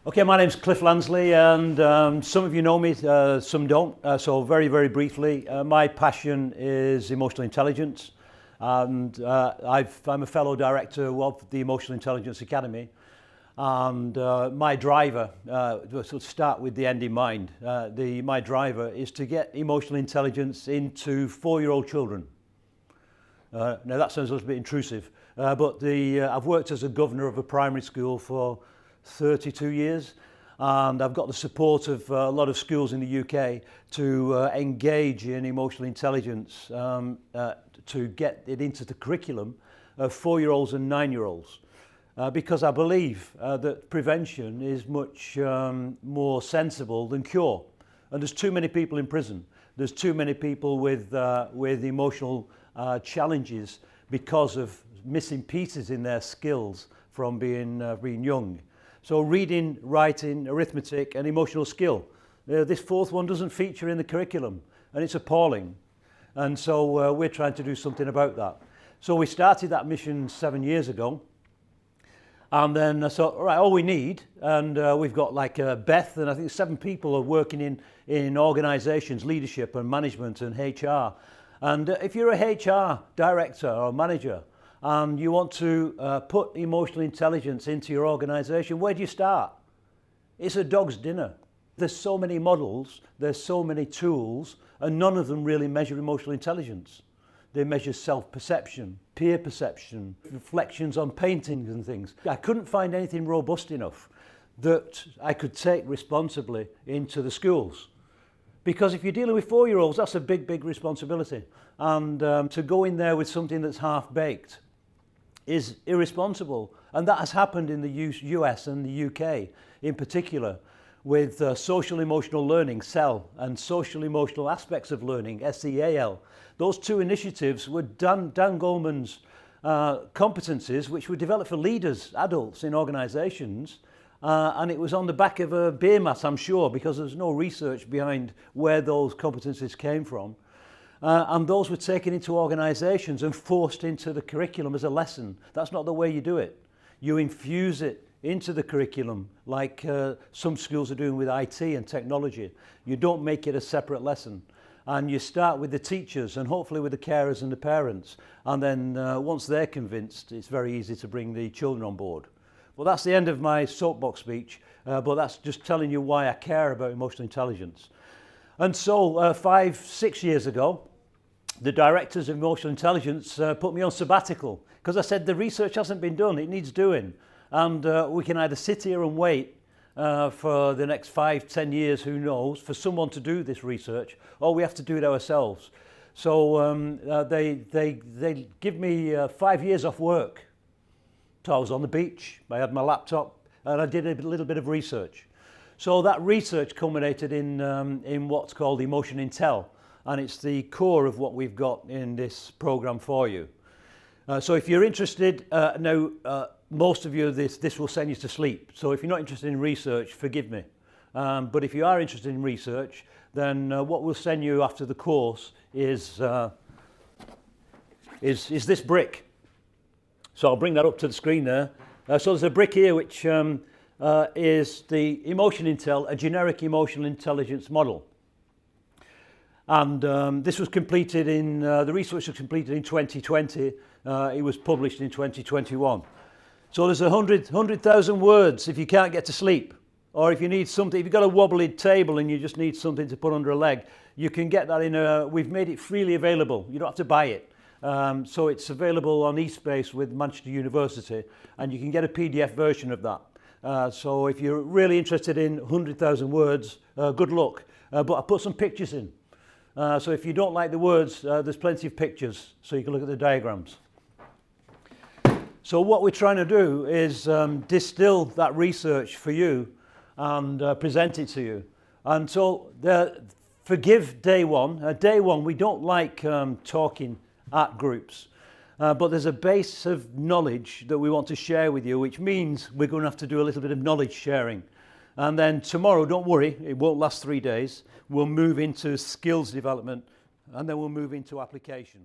Okay, my name's Cliff Lansley, and some of you know me, some don't. So very, very briefly, my passion is emotional intelligence, and I'm a fellow director of the Emotional Intelligence Academy. And my driver, we'll start with the end in mind. My driver is to get emotional intelligence into 4-year-old children. Now that sounds a little bit intrusive, but I've worked as a governor of a primary school for 32 years, and I've got the support of a lot of schools in the UK to engage in emotional intelligence, to get it into the curriculum of 4-year-olds and 9-year-olds. Because I believe that prevention is much more sensible than cure. And there's too many people in prison. There's too many people with emotional challenges because of missing pieces in their skills from being young. So reading, writing, arithmetic and emotional skill. This fourth one doesn't feature in the curriculum, and it's appalling. And so we're trying to do something about that. So we started that mission 7 years ago. And then I thought, all right, all we need, and we've got like Beth, and I think 7 people are working in organisations, leadership and management and HR. And if you're a HR director or manager, and you want to put emotional intelligence into your organisation, where do you start? It's a dog's dinner. There's so many models, there's so many tools, and none of them really measure emotional intelligence. They measure self-perception, peer perception, reflections on paintings and things. I couldn't find anything robust enough that I could take responsibly into the schools. Because if you're dealing with 4-year-olds, that's a big, big responsibility. And to go in there with something that's half-baked is irresponsible. And that has happened in the US and the UK in particular, with social emotional learning, SEL, and social emotional aspects of learning, SEAL. Those 2 initiatives were Dan Goleman's competencies, which were developed for leaders, adults in organisations, and it was on the back of a beer mat, I'm sure, because there's no research behind where those competencies came from. And those were taken into organisations and forced into the curriculum as a lesson. That's not the way you do it. You infuse it into the curriculum like some schools are doing with IT and technology. You don't make it a separate lesson. And you start with the teachers and hopefully with the carers and the parents. And then once they're convinced, it's very easy to bring the children on board. Well, that's the end of my soapbox speech, but that's just telling you why I care about emotional intelligence. And so 5-6 years ago, the directors of emotional intelligence put me on sabbatical because I said the research hasn't been done, it needs doing. And we can either sit here and wait for the next 5-10 years, who knows, for someone to do this research, or we have to do it ourselves. So they give me 5 years off work. So I was on the beach, I had my laptop, and I did a little bit of research. So that research culminated in what's called Emotion Intel, and it's the core of what we've got in this program for you. So if you're interested, now most of you, this will send you to sleep. So if you're not interested in research, forgive me. But if you are interested in research, then what we'll send you after the course is this brick. So I'll bring that up to the screen there. So there's a brick here which is the Emotion Intel, a generic emotional intelligence model. And this was completed the research was completed in 2020. It was published in 2021. So there's 100,000 words if you can't get to sleep, or if you need something, if you've got a wobbly table and you just need something to put under a leg, you can get that we've made it freely available. You don't have to buy it. So it's available on eSpace with Manchester University, and you can get a PDF version of that. So if you're really interested in 100,000 words, good luck. But I put some pictures in. So if you don't like the words, there's plenty of pictures, so you can look at the diagrams. So what we're trying to do is distill that research for you and present it to you. And so forgive day one. Day one, we don't like talking at groups, but there's a base of knowledge that we want to share with you, which means we're going to have to do a little bit of knowledge sharing. And then tomorrow, don't worry, it won't last 3 days. We'll move into skills development, and then we'll move into application.